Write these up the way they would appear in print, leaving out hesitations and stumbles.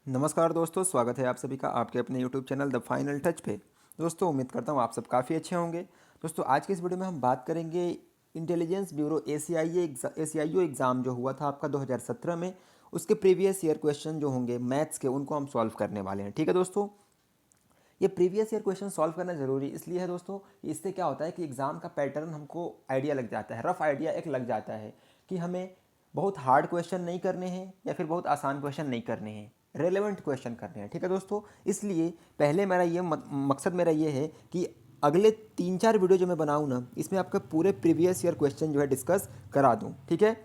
नमस्कार दोस्तों, स्वागत है आप सभी का आपके अपने YouTube channel the final touch पे। दोस्तों उम्मीद करता हूँ आप सब काफ़ी अच्छे होंगे। दोस्तों आज के इस वीडियो में हम बात करेंगे इंटेलिजेंस ब्यूरो एसीआईओ एग्ज़ाम जो हुआ था आपका 2017 में, उसके प्रीवियस ईयर क्वेश्चन जो होंगे मैथ्स के उनको हम सॉल्व करने वाले हैं। ठीक है दोस्तों, ये प्रीवियस ईयर क्वेश्चन सॉल्व करना ज़रूरी इसलिए है दोस्तों, इससे क्या होता है कि एग्ज़ाम का पैटर्न हमको आइडिया लग जाता है, रफ आइडिया एक लग जाता है कि हमें बहुत हार्ड क्वेश्चन नहीं करने हैं या फिर बहुत आसान क्वेश्चन नहीं करने हैं, रेलेवेंट क्वेश्चन करने हैं। ठीक है दोस्तों, इसलिए पहले मेरा ये मकसद मेरा ये है कि अगले 3-4 वीडियो जो मैं बनाऊँ ना, इसमें आपका पूरे प्रीवियस ईयर क्वेश्चन जो है डिस्कस करा दूँ। ठीक है,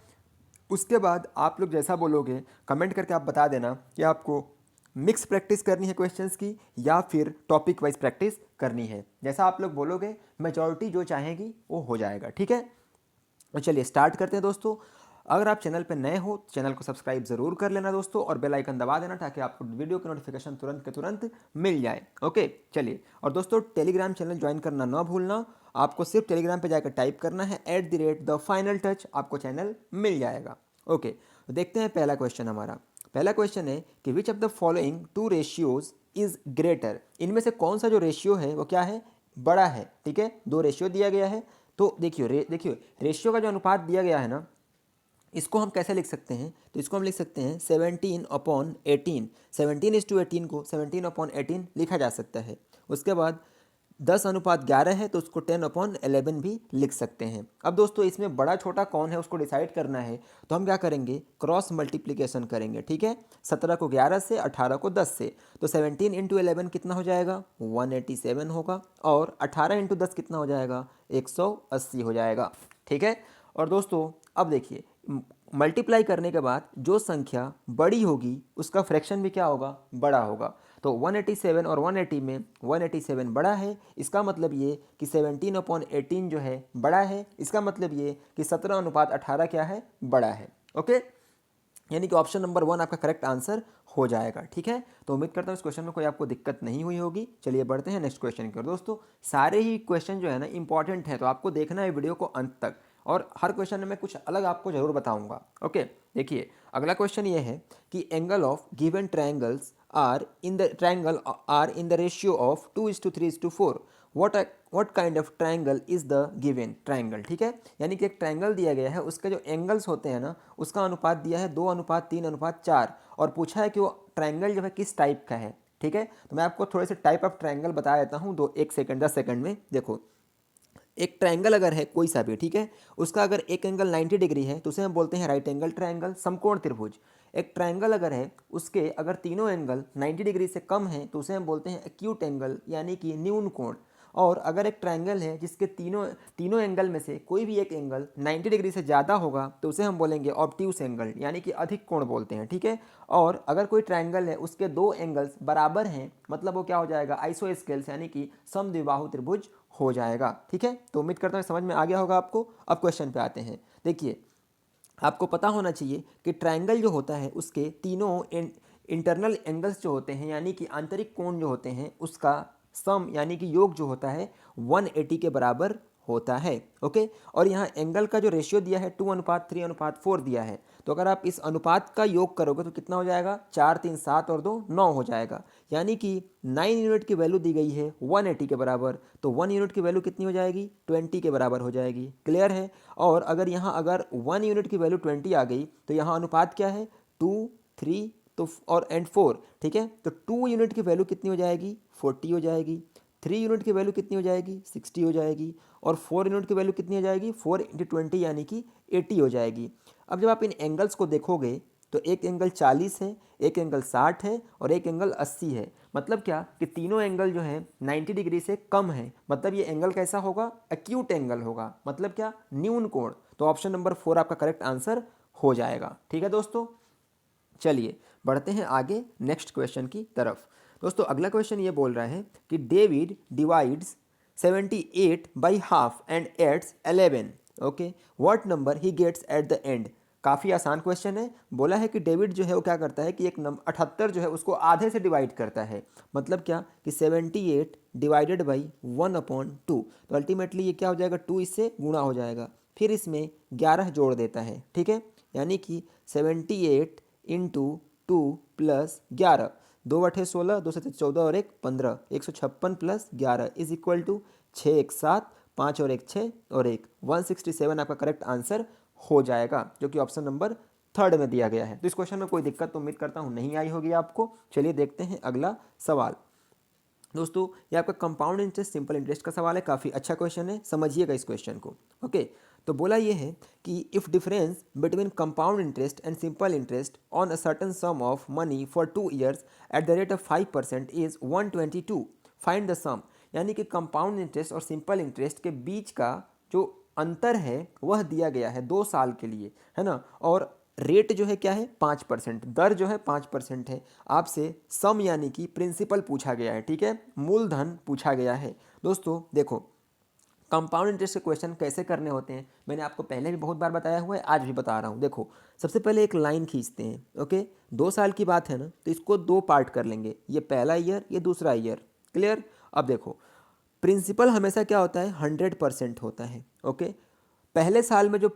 उसके बाद आप लोग जैसा बोलोगे कमेंट करके आप बता देना कि आपको मिक्स प्रैक्टिस करनी है क्वेश्चंस की या फिर टॉपिक वाइज प्रैक्टिस करनी है। जैसा आप लोग बोलोगे मेजॉरिटी जो चाहेगी वो हो जाएगा। ठीक है, तो चलिए स्टार्ट करते हैं दोस्तों। अगर आप चैनल पर नए हो तो चैनल को सब्सक्राइब जरूर कर लेना दोस्तों, और बेल आइकन दबा देना ताकि आपको वीडियो की नोटिफिकेशन तुरंत के तुरंत मिल जाए। ओके चलिए, और दोस्तों टेलीग्राम चैनल ज्वाइन करना ना भूलना। आपको सिर्फ टेलीग्राम पे जाकर टाइप करना है @the final touch, आपको चैनल मिल जाएगा। ओके, तो देखते हैं पहला क्वेश्चन हमारा। पहला क्वेश्चन है कि which of the following two ratios is greater, इनमें से कौन सा जो रेशियो है वो क्या है, बड़ा है। ठीक है, दो रेशियो दिया गया है, तो देखिए रेशियो का जो अनुपात दिया गया है ना, इसको हम कैसे लिख सकते हैं, तो इसको हम लिख सकते हैं 17/18। 17:18 को 17/18 लिखा जा सकता है। उसके बाद 10:11 है तो उसको 10/11 भी लिख सकते हैं। अब दोस्तों इसमें बड़ा छोटा कौन है उसको डिसाइड करना है, तो हम क्या करेंगे, क्रॉस मल्टीप्लिकेशन करेंगे। ठीक है, 17 को 11 से, 18 को 10 से, तो 17 × 11 कितना हो जाएगा, 187 होगा, और 18 × 10 कितना हो जाएगा, 180 हो जाएगा। ठीक है, और दोस्तों अब देखिए मल्टीप्लाई करने के बाद जो संख्या बड़ी होगी उसका फ्रैक्शन भी क्या होगा, बड़ा होगा। तो 187 और 180 में 187 बड़ा है, इसका मतलब ये कि 17/18 जो है बड़ा है, इसका मतलब ये कि 17/18 क्या है, बड़ा है। ओके, यानी कि ऑप्शन नंबर 1 आपका करेक्ट आंसर हो जाएगा। ठीक है, तो उम्मीद करता हूँ इस क्वेश्चन में कोई आपको दिक्कत नहीं हुई होगी। चलिए बढ़ते हैं नेक्स्ट क्वेश्चन की ओर। दोस्तों सारे ही क्वेश्चन जो है ना इंपॉर्टेंट है, तो आपको देखना है वीडियो को अंत तक, और हर क्वेश्चन में मैं कुछ अलग आपको जरूर बताऊंगा। ओके, देखिए अगला क्वेश्चन ये है कि angle of given triangles are in the ratio of 2:3:4, what kind of triangle is the given triangle. ठीक है, यानी कि एक ट्रायंगल दिया गया है, उसके जो एंगल्स होते हैं ना उसका अनुपात दिया है 2:3:4, और पूछा है कि वो ट्रायंगल जो है किस टाइप का है। ठीक है, तो मैं आपको थोड़े से टाइप ऑफ ट्रायंगल बता देता हूँ, 10 सेकंड में। देखो, एक ट्रायंगल अगर है कोई सा भी, ठीक है, उसका अगर एक एंगल 90 डिग्री है तो उसे हम बोलते हैं राइट एंगल ट्रायंगल, समकोण त्रिभुज। एक ट्रायंगल अगर है उसके अगर तीनों एंगल 90 डिग्री से कम हैं तो उसे हम बोलते हैं एक्यूट एंगल, यानी कि न्यून कोण। और अगर एक ट्रायंगल है जिसके तीनों तीनों एंगल में से कोई भी एक एंगल 90 डिग्री से ज़्यादा होगा तो उसे हम बोलेंगे ऑब्ट्यूस एंगल, यानी कि अधिक कोण बोलते हैं। ठीक है, और अगर कोई ट्रायंगल है उसके दो एंगल्स बराबर हैं, मतलब वो क्या हो जाएगा, आइसोस्केल्स, यानी कि समद्विबाहु त्रिभुज हो जाएगा। ठीक है, तो उम्मीद करता हूँ समझ में आ गया होगा आपको। अब क्वेश्चन पे आते हैं। देखिए, आपको पता होना चाहिए कि ट्रायंगल जो होता है उसके तीनों इंटरनल एंगल्स जो होते हैं, यानी कि आंतरिक कोण जो होते हैं, उसका सम यानी कि योग जो होता है 180 के बराबर होता है। ओके, और यहाँ एंगल का जो रेशियो दिया है 2:3:4 दिया है, तो अगर आप इस अनुपात का योग करोगे तो कितना हो जाएगा, 4 3 7 और 2 9 हो जाएगा, यानी कि 9 यूनिट की वैल्यू दी गई है 180 के बराबर, तो 1 यूनिट की वैल्यू कितनी हो जाएगी, 20 के बराबर हो जाएगी। क्लियर है, और अगर यहाँ अगर 1 यूनिट की वैल्यू 20 आ गई तो यहाँ अनुपात क्या है, 2 3 तो और एंड 4। ठीक है, तो 2 यूनिट की वैल्यू कितनी हो जाएगी, 40 हो जाएगी। 3 यूनिट की वैल्यू कितनी हो जाएगी, 60 हो जाएगी। और 4 यूनिट की वैल्यू कितनी हो जाएगी, 4 × 20 यानी कि 80 हो जाएगी। अब जब आप इन एंगल्स को देखोगे तो एक एंगल 40 है, एक एंगल 60 है, और एक एंगल 80 है। मतलब क्या कि तीनों एंगल जो है 90 डिग्री से कम है, मतलब ये एंगल कैसा होगा, एक्यूट एंगल होगा, मतलब क्या, न्यून कोण। तो ऑप्शन नंबर 4 आपका करेक्ट आंसर हो जाएगा। ठीक है दोस्तों, चलिए बढ़ते हैं आगे नेक्स्ट क्वेश्चन की तरफ। दोस्तों अगला क्वेश्चन ये बोल रहा है कि David divides 78 by half and adds 11। Okay, what number he gets at the end. काफ़ी आसान क्वेश्चन है। बोला है कि डेविड जो है वो क्या करता है कि एक नंबर 78 जो है उसको आधे से डिवाइड करता है, मतलब क्या कि 78 डिवाइडेड बाई 1/2, तो अल्टीमेटली ये क्या हो जाएगा, 2 इससे गुणा हो जाएगा, फिर इसमें 11 जोड़ देता है। ठीक है, यानी कि 78 इंटू +11, 2 × 8 = 16, 2 से 14 और 1 15, 156 + 11 इज इक्वल टू 6 1 7, 5 और 1 6 और 1 167 आपका करेक्ट आंसर हो जाएगा, जो कि ऑप्शन नंबर थर्ड में दिया गया है। तो इस क्वेश्चन में कोई दिक्कत तो उम्मीद करता हूँ नहीं आई होगी आपको। चलिए देखते हैं अगला सवाल। दोस्तों ये आपका कंपाउंड इंटरेस्ट सिंपल इंटरेस्ट का सवाल है, काफ़ी अच्छा क्वेश्चन है, समझिएगा इस क्वेश्चन को। ओके, तो बोला ये है कि if difference between compound interest and simple interest on a certain sum of money for 2 years at the rate of 5% is 122, find the sum. यानी कि कंपाउंड इंटरेस्ट और सिंपल इंटरेस्ट के बीच का जो अंतर है वह दिया गया है 2 साल के लिए, है ना, और रेट जो है क्या है 5%, दर जो है 5% है। आपसे सम यानी कि प्रिंसिपल पूछा गया है, ठीक है, मूलधन पूछा गया है। दोस्तों देखो, कंपाउंड इंटरेस्ट के क्वेश्चन कैसे करने होते हैं मैंने आपको पहले भी बहुत बार बताया हुआ है, आज भी बता रहा हूँ। देखो सबसे पहले एक लाइन खींचते हैं, ओके, 2 साल की बात है ना, तो इसको 2 पार्ट कर लेंगे, ये पहला ईयर, ये दूसरा ईयर। क्लियर। अब देखो प्रिंसिपल हमेशा क्या होता है 100% होता है। ओके, पहले साल में जो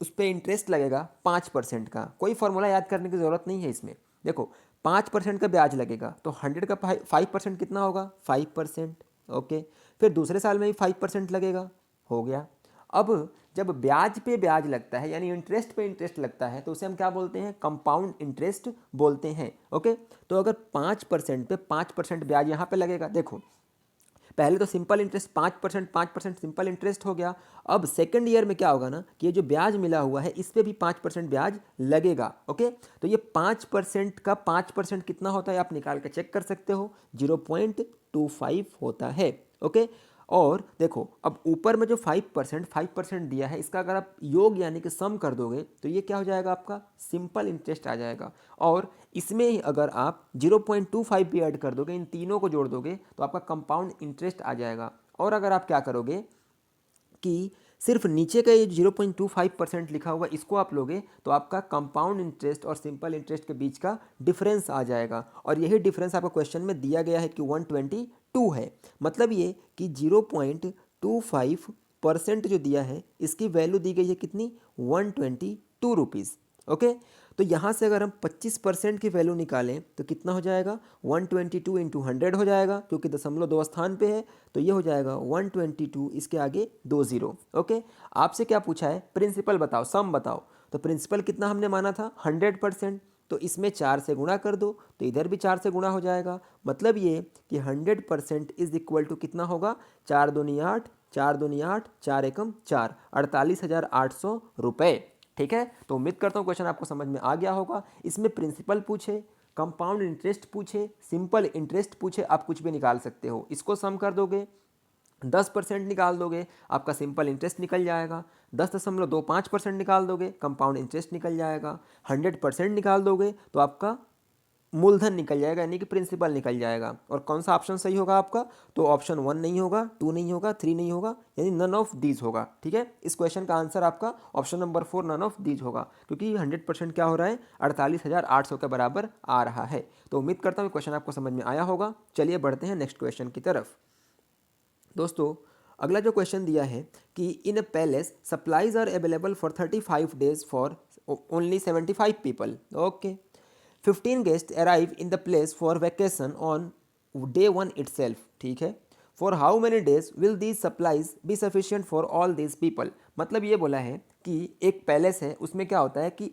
उस पर इंटरेस्ट लगेगा 5% का, कोई फॉर्मूला याद करने की ज़रूरत नहीं है इसमें। देखो 5% का ब्याज लगेगा तो 100 का 5% कितना होगा 5%। ओके, फिर दूसरे साल में भी 5% लगेगा, हो गया। अब जब ब्याज पे ब्याज लगता है यानी इंटरेस्ट पे इंटरेस्ट लगता है तो उसे हम क्या बोलते हैं कंपाउंड इंटरेस्ट बोलते हैं। ओके, तो अगर 5% पे 5% ब्याज यहाँ पे लगेगा, देखो पहले तो सिंपल इंटरेस्ट 5% सिंपल इंटरेस्ट हो गया। अब सेकंड ईयर में क्या होगा ना कि ये जो ब्याज मिला हुआ है इस पे भी 5% ब्याज लगेगा। ओके, तो ये 5% का 5% कितना होता है आप निकाल के चेक कर सकते हो, 0.25 होता है। ओके, और देखो अब ऊपर में जो 5% दिया है इसका अगर आप योग यानी कि सम कर दोगे तो ये क्या हो जाएगा आपका सिंपल इंटरेस्ट आ जाएगा। और इसमें ही अगर आप 0.25 भी ऐड कर दोगे, इन तीनों को जोड़ दोगे तो आपका कंपाउंड इंटरेस्ट आ जाएगा। और अगर आप क्या करोगे कि सिर्फ नीचे का ये 0.25% लिखा हुआ इसको आप लोगे तो आपका कंपाउंड इंटरेस्ट और सिंपल इंटरेस्ट के बीच का डिफरेंस आ जाएगा। और यही डिफरेंस आपको क्वेश्चन में दिया गया है कि 122 है। मतलब ये कि 0.25% जो दिया है इसकी वैल्यू दी गई है कितनी 122 रुपीज़। ओके, तो यहाँ से अगर हम 25% की वैल्यू निकालें तो कितना हो जाएगा 122 इंटू 100 हो जाएगा, क्योंकि दशमलव 2 स्थान पे है तो ये हो जाएगा 122, इसके आगे 2 जीरो। ओके, आपसे क्या पूछा है प्रिंसिपल बताओ, सम बताओ, तो प्रिंसिपल कितना हमने माना था 100%, तो इसमें 4 से गुणा कर दो तो इधर भी 4 से गुणा हो जाएगा। मतलब ये कि 100% इज इक्वल टू कितना होगा 4 दूनी 8, 4 दूनी 8, 4 एकम 4, 48,800 रुपये। ठीक है, तो उम्मीद करता हूँ क्वेश्चन आपको समझ में आ गया होगा। इसमें प्रिंसिपल पूछे, कंपाउंड इंटरेस्ट पूछे, सिंपल इंटरेस्ट पूछे, आप कुछ भी निकाल सकते हो। इसको सम कर दोगे 10% निकाल दोगे आपका सिंपल इंटरेस्ट निकल जाएगा, 10.25% निकाल दोगे कंपाउंड इंटरेस्ट निकल जाएगा, 100% निकाल दोगे तो आपका मूलधन निकल जाएगा यानी कि प्रिंसिपल निकल जाएगा। और कौन सा ऑप्शन सही होगा आपका, तो ऑप्शन 1 नहीं होगा, 2 नहीं होगा, 3 नहीं होगा, यानी नन ऑफ दीज होगा। ठीक है, इस क्वेश्चन का आंसर आपका option number 4 none of these होगा, क्योंकि 100% क्या हो रहा है 48,800 के बराबर आ रहा है। तो उम्मीद करता हूँ क्वेश्चन आपको समझ में आया होगा। चलिए बढ़ते हैं नेक्स्ट क्वेश्चन की तरफ। दोस्तों अगला जो क्वेश्चन दिया है कि in a palace supplies are available for 35 days for only 75 people. Okay, 15 guest arrive in the place for vacation on day 1 itself। ठीक है, for how many days will these supplies be sufficient for all these people. मतलब ये बोला है कि एक palace है, उसमें क्या होता है कि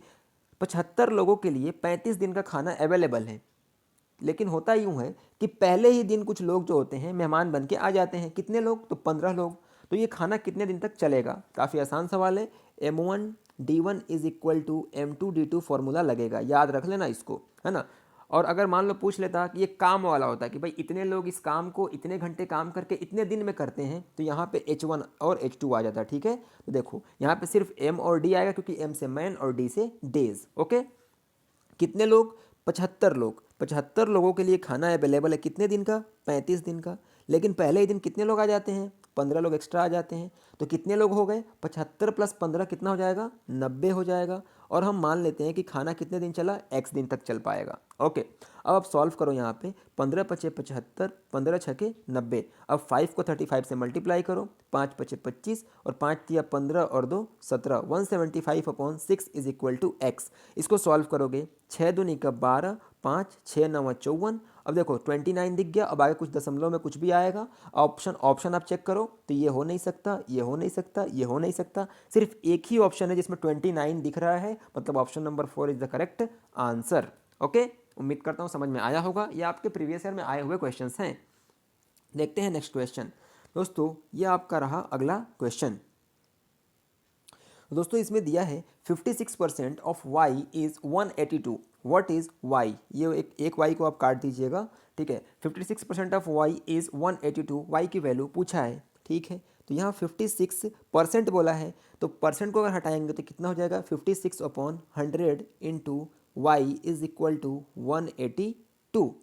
75 लोगों के लिए 35 दिन का खाना अवेलेबल है। लेकिन होता यूँ है कि पहले ही दिन कुछ लोग जो होते हैं मेहमान बन के आ जाते हैं। कितने लोग, तो 15 लोग। तो ये खाना कितने दिन तक चलेगा। काफ़ी आसान सवाल है। M1D1 is equal to M2D2 formula लगेगा, याद रख लेना इसको, है ना। और अगर मान लो पूछ लेता कि ये काम वाला होता है कि भाई इतने लोग इस काम को इतने घंटे काम करके इतने दिन में करते हैं, तो यहाँ पे H1 और H2 आ जाता है। ठीक है, तो देखो यहाँ पे सिर्फ M और D आएगा, क्योंकि M से मैन और D से डेज। ओके, कितने लोग 75 लोग, 75 लोगों के लिए खाना अवेलेबल है कितने दिन का 35 दिन का। लेकिन पहले ही दिन कितने लोग आ जाते हैं 15 लोग एक्स्ट्रा आ जाते हैं, तो कितने लोग हो गए, 75 + 15 कितना हो जाएगा, 90 हो जाएगा। और हम मान लेते हैं कि खाना कितने दिन चला, x दिन तक चल पाएगा। ओके, अब आप सॉल्व करो यहाँ पे, 15 × 5 = 75, 15 × 6 = 90। अब 5 को 35 से मल्टीप्लाई करो, 5 × 5 = 25 और 5 × 3 = 15 और 2 = 17, 175/6 = x। इसको सॉल्व करोगे, 6 दूनी का 12, 5 6 9 54। अब देखो 29 दिख गया, अब आगे कुछ दशमलव में कुछ भी आएगा। ऑप्शन आप चेक करो तो ये हो नहीं सकता, ये हो नहीं सकता, ये हो नहीं सकता, सिर्फ एक ही ऑप्शन है जिसमें 29 दिख रहा है, मतलब option number 4 is the correct answer. Okay, उम्मीद करता हूँ समझ में आया होगा। ये आपके प्रीवियस ईयर में आए हुए क्वेश्चंस हैं। देखते हैं नेक्स्ट क्वेश्चन। दोस्तों ये आपका रहा अगला क्वेश्चन। दोस्तों इसमें दिया है 56% of y is 182, what is y। ये एक y को आप काट दीजिएगा, ठीक है। 56% ऑफ y इज 182, y की वैल्यू पूछा है, ठीक है। तो यहाँ 56% बोला है, तो परसेंट को अगर हटाएंगे तो कितना हो जाएगा, 56/100 into Y is equal to 182।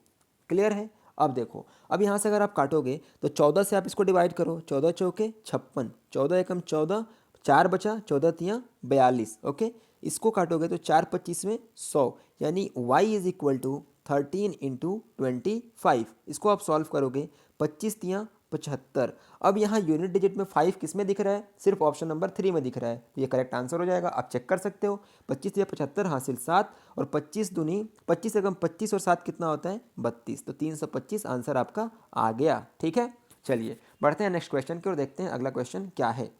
Clear है। अब देखो, अब यहाँ से अगर आप काटोगे तो 14 से आप इसको डिवाइड करो, 14 चौके 56, 14 एकम 14, 4 बचा, 14 तियाँ 42। ओके, इसको काटोगे तो 4 25 में 100, यानी y is equal to 13 into 25। इसको आप सॉल्व करोगे, 25 तियाँ 75। अब यहाँ यूनिट डिजिट में 5 किस में दिख रहा है, सिर्फ ऑप्शन नंबर 3 में दिख रहा है, तो ये करेक्ट आंसर हो जाएगा। आप चेक कर सकते हो, 25 या 75 हासिल 7 और 25 दूनी 25 एकम 25 और 7 कितना होता है, 32। तो 325 आंसर आपका आ गया, ठीक है। चलिए बढ़ते हैं नेक्स्ट क्वेश्चन की और देखते हैं अगला क्वेश्चन क्या है।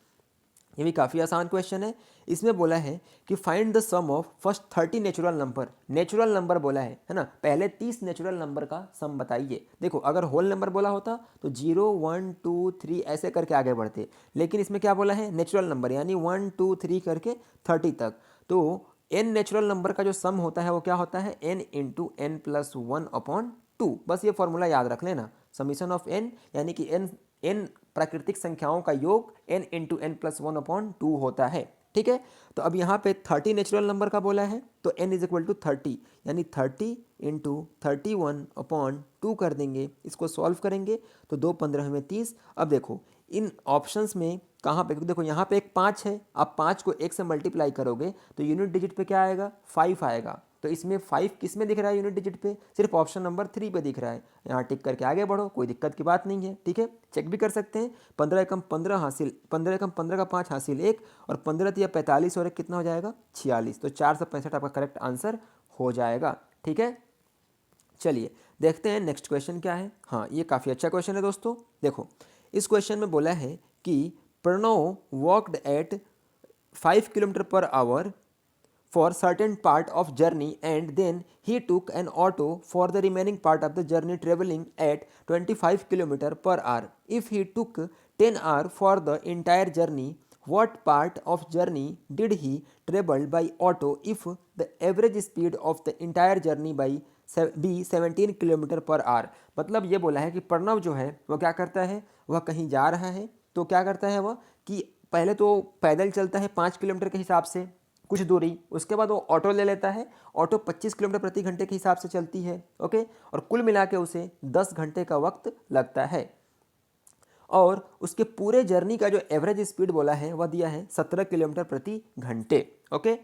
ये भी काफ़ी आसान क्वेश्चन है। इसमें बोला है कि find the sum of first 30 natural number. Natural number बोला है ना, पहले 30 नेचुरल नंबर का सम बताइए। देखो अगर होल नंबर बोला होता तो 0 1 2 3 ऐसे करके आगे बढ़ते, लेकिन इसमें क्या बोला है, नेचुरल नंबर, यानी 1 2 3 करके 30 तक। तो n नेचुरल नंबर का जो सम होता है वो क्या होता है, n इंटू n प्लस 1/2। बस ये फॉर्मूला याद रख लेना, समीशन ऑफ n यानी कि n प्राकृतिक संख्याओं का योग n इंटू n प्लस 1/2 होता है, ठीक है। तो अब यहाँ पे 30 नेचुरल नंबर का बोला है, तो n इज इक्वल टू 30, यानी 30 इंटू 31/2 कर देंगे। इसको सॉल्व करेंगे तो 2 15 में 30। अब देखो इन ऑप्शंस में कहाँ पे, देखो यहाँ पे एक 5 है, आप 5 को 1 से मल्टीप्लाई करोगे तो यूनिट डिजिट पे क्या आएगा, 5 आएगा। तो इसमें 5 किस में दिख रहा है यूनिट डिजिट पे, सिर्फ ऑप्शन नंबर 3 पे दिख रहा है। यहाँ टिक करके आगे बढ़ो, कोई दिक्कत की बात नहीं है, ठीक है। चेक भी कर सकते हैं, 15 एकम 15 हासिल, 15 एकम 15 का 5 हासिल 1 और 15 तिया 45 और 1 कितना हो जाएगा, 46। तो 465 आपका करेक्ट आंसर हो जाएगा, ठीक है। चलिए देखते हैं नेक्स्ट क्वेश्चन क्या है। हाँ ये काफ़ी अच्छा क्वेश्चन है दोस्तों। देखो इस क्वेश्चन में बोला है कि Pranav walked at 5 km/h for certain part of journey and then he took an auto for the remaining part of the journey traveling at 25 km/h. If he took 10 hours for the entire journey, what part of journey did he travel by auto if the average speed of the entire journey by be 17 km/h? मतलब ये बोला है कि प्रणव जो है वह क्या करता है, वह कहीं जा रहा है तो क्या करता है वह कि पहले तो पैदल चलता है 5 किलोमीटर के हिसाब से कुछ दूरी, उसके बाद वो ऑटो ले लेता है, ऑटो 25 किलोमीटर प्रति घंटे के हिसाब से चलती है, ओके। और कुल मिला के उसे 10 घंटे का वक्त लगता है और उसके पूरे जर्नी का जो एवरेज स्पीड बोला है वह दिया है 17 किलोमीटर प्रति घंटे, ओके।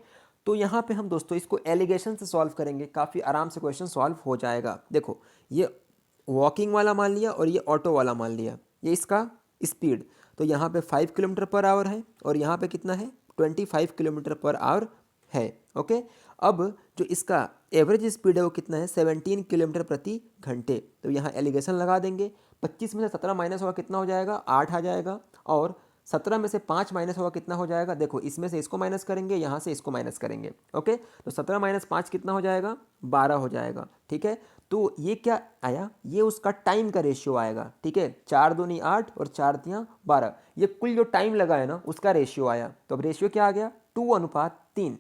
तो यहाँ पे हम दोस्तों इसको एलिगेशन से सॉल्व करेंगे, काफ़ी आराम से क्वेश्चन सॉल्व हो जाएगा। देखो ये वॉकिंग वाला मान लिया और ये ऑटो वाला मान लिया, ये इसका स्पीड, तो यहाँ पे 5 km/h है और यहाँ पे कितना है, 25 km/h है, ओके। अब जो इसका एवरेज स्पीड है वो कितना है, 17 किलोमीटर प्रति घंटे। तो यहाँ एलिगेशन लगा देंगे, 25 में से 17 माइनस होगा कितना हो जाएगा, 8 आ जाएगा, और 17 में से 5 माइनस होगा कितना हो जाएगा, देखो इसमें से इसको माइनस करेंगे, यहाँ से इसको माइनस करेंगे, ओके। तो 17 - 5 कितना हो जाएगा, 12 हो जाएगा, ठीक है। तो ये क्या आया, ये उसका टाइम का रेशियो आएगा, ठीक है। 4 दूनी 8 और 4 तियाँ 12, ये कुल जो टाइम लगा है ना उसका रेशियो आया। तो अब रेशियो क्या आ गया, 2:3।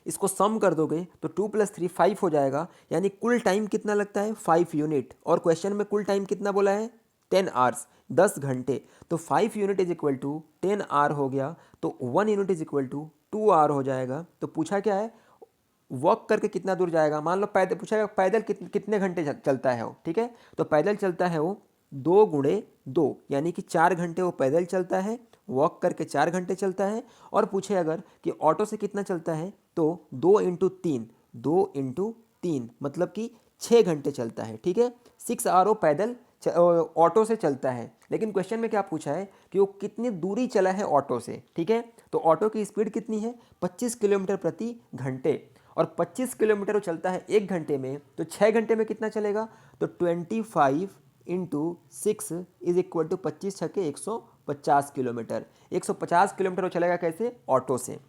इसको सम कर दोगे तो 2 + 3 5 हो जाएगा, यानी कुल टाइम कितना लगता है, 5 यूनिट। और क्वेश्चन में कुल टाइम कितना बोला है, 10 आवर्स, 10 घंटे। तो 5 unit is equal to 10 hour हो गया, तो 1 unit is equal to 2 hour हो जाएगा। तो पूछा क्या है, वॉक करके कितना दूर जाएगा, मान लो पैदल पूछा है, पैदल कितने घंटे चलता है वो, ठीक है। तो पैदल चलता है वो 2 × 2 यानी कि 4 घंटे वो पैदल चलता है, वॉक करके 4 घंटे चलता है। और पूछे अगर कि ऑटो से कितना चलता है, तो 2 × 3 मतलब कि 6 घंटे चलता है। ठीक है, 6 आवर वो पैदल ऑटो से चलता है। लेकिन क्वेश्चन में क्या पूछा है कि वो कितनी दूरी चला है ऑटो से। ठीक है, तो ऑटो की स्पीड कितनी है, 25 किलोमीटर प्रति घंटे। और 25 किलोमीटर वो चलता है 1 घंटे में, तो 6 घंटे में कितना चलेगा, तो 25 × 6 इज इक्वल टू 25 छके 150 किलोमीटर। 150 किलोमीटर वो चलेगा कैसे, ऑटो से।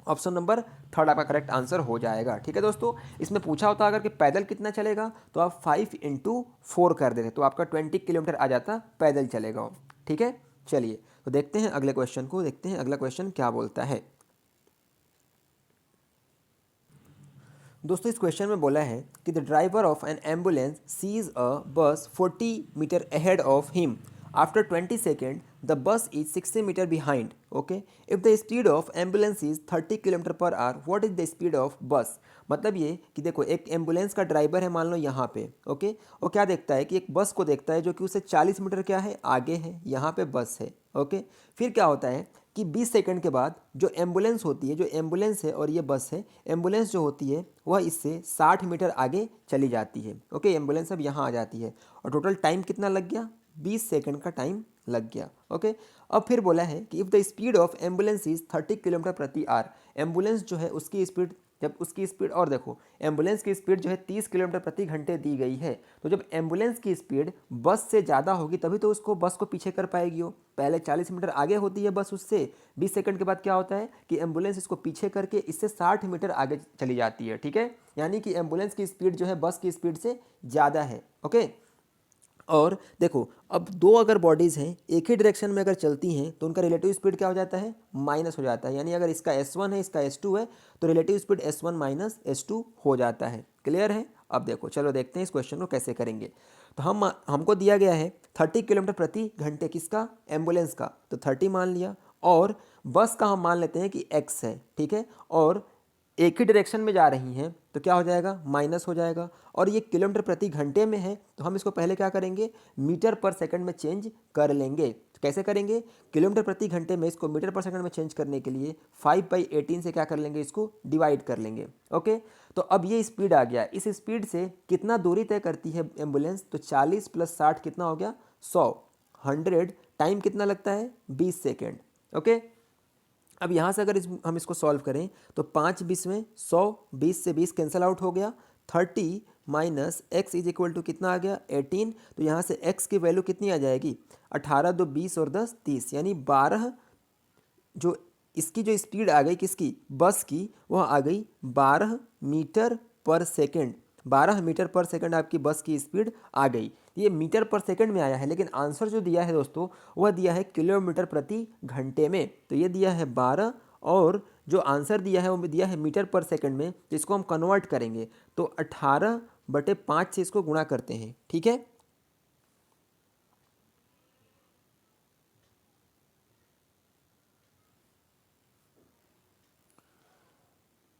ऑप्शन नंबर थर्ड आपका करेक्ट आंसर हो जाएगा। ठीक है दोस्तों, इसमें पूछा होता अगर कि पैदल कितना चलेगा, तो आप 5 × 4 कर देते तो आपका 20 किलोमीटर आ जाता, पैदल चलेगा वो। ठीक है, चलिए तो देखते हैं अगले क्वेश्चन को, देखते हैं अगला क्वेश्चन क्या बोलता है। दोस्तों इस क्वेश्चन में बोला है कि the driver of an ambulance sees a bus 40 metre ahead of him after 20 second the bus is 60 metre behind. Okay, if the speed of ambulance is 30 kilometre per hour, what is the speed of bus. मतलब ये कि देखो एक ambulance का driver है मान लो यहाँ पे। ओके, वो क्या देखता है कि एक बस को देखता है जो कि उससे 40 मीटर क्या है आगे है, यहाँ पे बस है। ओके, फिर क्या होता है कि 20 सेकंड के बाद जो एम्बुलेंस होती है, जो एम्बुलेंस है और ये बस है, एम्बुलेंस जो होती है वह इससे 60 मीटर आगे चली जाती है। ओके, एम्बुलेंस अब यहाँ आ जाती है और टोटल टाइम कितना लग गया, 20 सेकंड का टाइम लग गया। ओके, अब फिर बोला है कि if the speed of ambulance is 30 kilometre प्रति आवर, एम्बुलेंस जो है उसकी स्पीड, जब उसकी स्पीड, और देखो एम्बुलेंस की स्पीड जो है 30 किलोमीटर प्रति घंटे दी गई है, तो जब एम्बुलेंस की स्पीड बस से ज़्यादा होगी तभी तो उसको बस को पीछे कर पाएगी। वो पहले 40 मीटर आगे होती है बस उससे, 20 सेकंड के बाद क्या होता है कि एम्बुलेंस इसको पीछे करके इससे 60 मीटर आगे चली जाती है। ठीक है, यानी कि एम्बुलेंस की स्पीड जो है बस की स्पीड से ज़्यादा है। ओके, और देखो अब दो अगर बॉडीज़ हैं एक ही डायरेक्शन में अगर चलती हैं तो उनका रिलेटिव स्पीड क्या हो जाता है, माइनस हो जाता है। यानी अगर इसका S1 है इसका S2 है तो relative speed S1 minus S2 हो जाता है। क्लियर है। अब देखो चलो देखते हैं इस क्वेश्चन को कैसे करेंगे। तो हमको दिया गया है 30 किलोमीटर प्रति घंटे, किसका, एम्बुलेंस का, तो 30 मान लिया। और बस का हम मान लेते हैं कि x है। ठीक है, और एक ही डायरेक्शन में जा रही हैं तो क्या हो जाएगा, माइनस हो जाएगा। और ये किलोमीटर प्रति घंटे में है तो हम इसको पहले क्या करेंगे, मीटर पर सेकंड में चेंज कर लेंगे। तो कैसे करेंगे, किलोमीटर प्रति घंटे में इसको मीटर पर सेकंड में चेंज करने के लिए 5/18 से क्या कर लेंगे, इसको डिवाइड कर लेंगे। ओके, तो अब ये स्पीड आ गया, इस स्पीड से कितना दूरी तय करती है एम्बुलेंस, तो 40 + 60 कितना हो गया, 100। टाइम कितना लगता है, 20 सेकेंड। ओके, अब यहाँ से अगर हम इसको सॉल्व करें तो 5 20 में 100, 20 से 20 कैंसिल आउट हो गया, 30 minus x is equal to कितना आ गया, 18। तो यहाँ से x की वैल्यू कितनी आ जाएगी, 18 2 20 और 10 30, यानी 12। जो इसकी जो स्पीड आ गई किसकी, बस की, वह आ गई 12 मीटर पर सेकेंड। 12 मीटर पर सेकंड आपकी बस की स्पीड आ गई। ये मीटर पर सेकंड में आया है, लेकिन आंसर जो दिया है दोस्तों वह दिया है किलोमीटर प्रति घंटे में। तो ये दिया है 12 और जो आंसर दिया है वो दिया है मीटर पर सेकंड में। तो इसको हम कन्वर्ट करेंगे तो 18/5 से इसको गुणा करते हैं। ठीक है,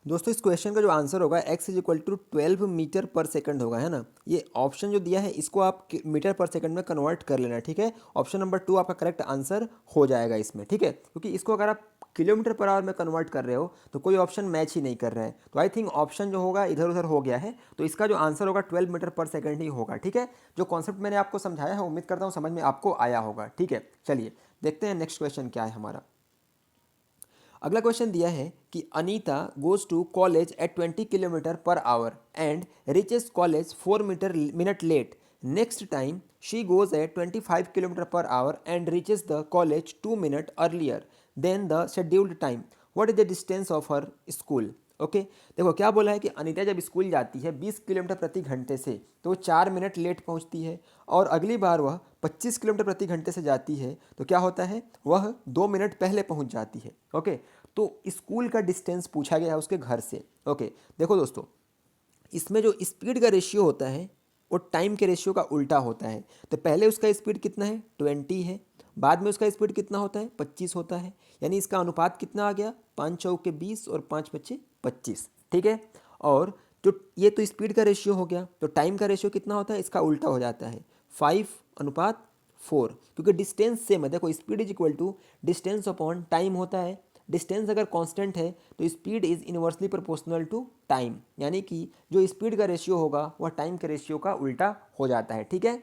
दोस्तों इस क्वेश्चन का जो आंसर होगा x is equal to 12 metre per second होगा, है ना। ये ऑप्शन जो दिया है इसको आप मीटर पर सेकंड में कन्वर्ट कर लेना। ठीक है, ऑप्शन नंबर 2 आपका करेक्ट आंसर हो जाएगा इसमें। ठीक है, क्योंकि इसको अगर आप किलोमीटर पर आवर में कन्वर्ट कर रहे हो तो कोई ऑप्शन मैच ही नहीं कर रहा है। तो आई थिंक ऑप्शन जो होगा इधर उधर हो गया है, तो इसका जो आंसर होगा 12 मीटर पर सेकंड ही होगा। ठीक है, जो कॉन्सेप्ट मैंने आपको समझाया है उम्मीद करता हूँ समझ में आपको आया होगा। ठीक है, चलिए देखते हैं नेक्स्ट क्वेश्चन क्या है हमारा। अगला क्वेश्चन दिया है कि Anita goes to college at 20 kilometre per hour and reaches college 4 minute late. Next time she goes at 25 kilometre per hour and reaches the college 2 minute earlier than the scheduled time. What is the distance of her school. Okay, देखो क्या बोला है कि अनीता जब school जाती है 20 kilometre प्रति घंटे से तो वो 4 मिनट लेट पहुंचती है, और अगली बार वह 25 किलोमीटर प्रति घंटे से जाती है तो क्या होता है, वह 2 मिनट पहले पहुंच जाती है। ओके, तो स्कूल का डिस्टेंस पूछा गया है उसके घर से। ओके, देखो दोस्तों इसमें जो स्पीड का रेशियो होता है वो टाइम के रेशियो का उल्टा होता है। तो पहले उसका स्पीड कितना है, 20 है, बाद में उसका स्पीड कितना होता है, 25 होता है। यानी इसका अनुपात कितना आ गया, 5 चौके 20 और 5 बचे 25। ठीक है, और जो ये तो स्पीड का रेशियो हो गया, तो टाइम का रेशियो कितना होता है, इसका उल्टा हो जाता है। 5 अनुपात 4, क्योंकि डिस्टेंस सेम है। देखो speed is equal to distance upon time होता है। डिस्टेंस अगर कांस्टेंट है तो speed is inversely proportional to time, यानी कि जो स्पीड का रेशियो होगा वह टाइम के रेशियो का उल्टा हो जाता है। ठीक है,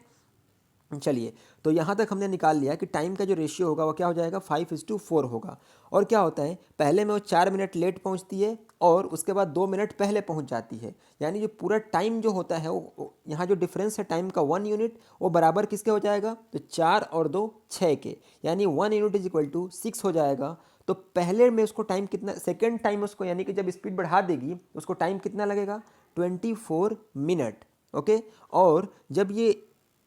चलिए, तो यहाँ तक हमने निकाल लिया कि टाइम का जो रेशियो होगा वो क्या हो जाएगा, 5:4 होगा। और क्या होता है, पहले में वो 4 मिनट लेट पहुँचती है और उसके बाद 2 मिनट पहले पहुँच जाती है। यानी जो पूरा टाइम जो होता है वो यहाँ जो डिफरेंस है टाइम का 1 यूनिट, वो बराबर किसके हो जाएगा, तो 4 और 2 6 के, यानी 1 यूनिट इज इक्वल टू 6 हो जाएगा। तो पहले में उसको टाइम कितना, सेकेंड टाइम उसको, यानी कि जब स्पीड बढ़ा देगी उसको टाइम कितना लगेगा, 24 मिनट। ओके, और जब ये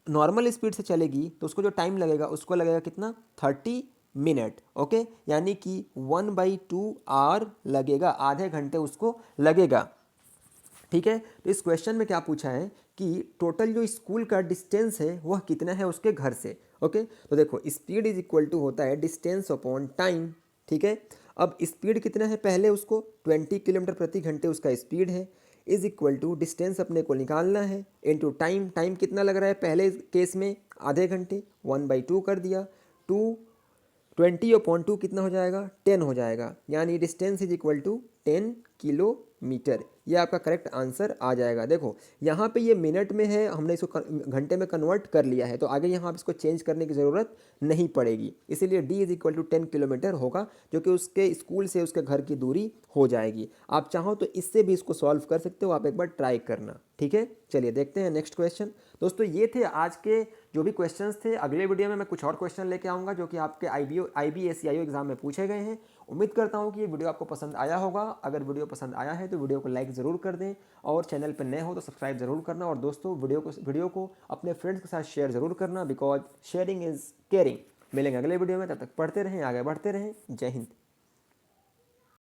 नॉर्मल स्पीड से चलेगी तो उसको जो टाइम लगेगा उसको लगेगा कितना, 30 मिनट। ओके, यानी कि 1/2 आवर लगेगा, आधे घंटे उसको लगेगा। ठीक है, तो इस क्वेश्चन में क्या पूछा है कि टोटल जो स्कूल का डिस्टेंस है वह कितना है उसके घर से। ओके, तो देखो स्पीड इज इक्वल टू होता है डिस्टेंस अपॉन टाइम। ठीक है, अब स्पीड कितना है, पहले उसको 20 किलोमीटर प्रति घंटे उसका स्पीड है, इज इक्वल टू डिस्टेंस अपने को निकालना है इनटू टाइम। टाइम कितना लग रहा है पहले केस में, आधे घंटे, 1/2 कर दिया, 20/2 कितना हो जाएगा, 10 हो जाएगा, यानी distance is equal to 10 kilometre. ये आपका करेक्ट आंसर आ जाएगा। देखो यहाँ पे ये मिनट में है, हमने इसको घंटे में कन्वर्ट कर लिया है, तो आगे यहाँ आप इसको चेंज करने की ज़रूरत नहीं पड़ेगी, इसीलिए D is equal to 10 kilometre होगा, जो कि उसके स्कूल से उसके घर की दूरी हो जाएगी। आप चाहो तो इससे भी इसको सॉल्व कर सकते हो, आप एक बार ट्राई करना। ठीक है, चलिए देखते हैं नेक्स्ट क्वेश्चन। दोस्तों ये थे आज के जो भी क्वेश्चंस थे। अगले वीडियो में मैं कुछ और क्वेश्चन लेके आऊँगा जो कि आपके IB/SCIO एग्जाम में पूछे गए हैं। उम्मीद करता हूँ कि ये वीडियो आपको पसंद आया होगा। अगर वीडियो पसंद आया है तो वीडियो को लाइक ज़रूर कर दें, और चैनल पर नए हो तो सब्सक्राइब ज़रूर करना, और दोस्तों वीडियो को अपने फ्रेंड्स के साथ शेयर ज़रूर करना, बिकॉज शेयरिंग इज़ केयरिंग। मिलेंगे अगले वीडियो में, तब तक पढ़ते रहें, आगे बढ़ते रहें। जय हिंद।